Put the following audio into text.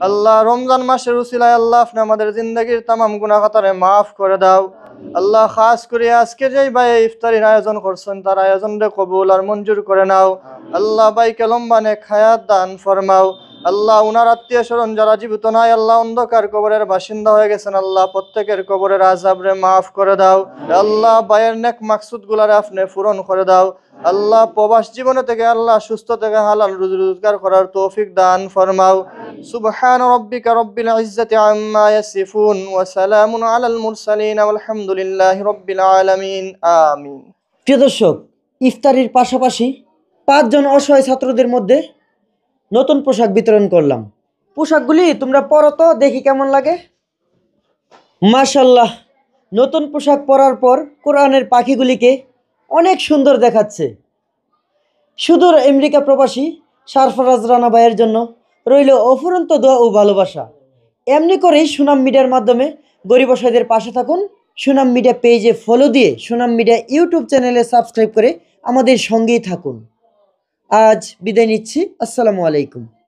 আল্লাহ রমজান মাসের উসিলায় আল্লাহ আপনি আমাদের জিন্দগির তামাম গুনাহ খাতারে মাফ করে দাও। আল্লাহ খাস করে আজকে যেই ভাই ইফতারির আয়োজন করছেন তার আয়োজনকে কবুল আর মঞ্জুর করে নাও। আল্লাহ ভাইকে লম্বা নেক হায়াত দান ফরমাও। আল্লাহ উনার আত্মীয় স্বজন যারা জীবিত নাই আল্লাহ অন্ধকার কবরের বাসিন্দা হয়ে গেছেন আল্লাহ প্রত্যেকের কবরের আযাবরে মাফ করে দাও। আল্লাহ ভাইয়ের নেক মাকসুদ গুলারে আপনি পূরণ করে দাও। আল্লাহ প্রবাস জীবনে থেকে আল্লাহ সুস্থ থেকে হালাল রুজি রোজগার করার তৌফিক দান ফরমাও। সুবহান রাব্বিকা রব্বিল ইজ্জাতি আম্মা ইয়াসিফুন ওয়া সালামুন আলাল মুরসালিন ওয়ালহামদুলিল্লাহি রাব্বিল আলামিন। আমিন। প্রিয় দর্শক, ইফতারির পাশাপাশি 5 জন অসহায় ছাত্রদের মধ্যে নতুন পোশাক বিতরণ করলাম। পোশাকগুলি তোমরা পরো তো দেখি কেমন লাগে। মাশাআল্লাহ, নতুন পোশাক পরার পর কোরআনের পাখিগুলিকে অনেক সুন্দর দেখাচ্ছে। সুদূর আমেরিকা প্রবাসী সারফরাজ রানা ভাইয়ের জন্য রইল অফুরন্ত দোয়া ও ভালোবাসা। এমনি করেই সুনাম মিডিয়ার মাধ্যমে গরিব অসহায়দের পাশে থাকুন। সুনাম মিডিয়া পেজে ফলো দিয়ে সুনাম মিডিয়া ইউটিউব চ্যানেলে সাবস্ক্রাইব করে আমাদের সঙ্গেই থাকুন। আজ বিদায় নিচ্ছি। আসসালামু আলাইকুম।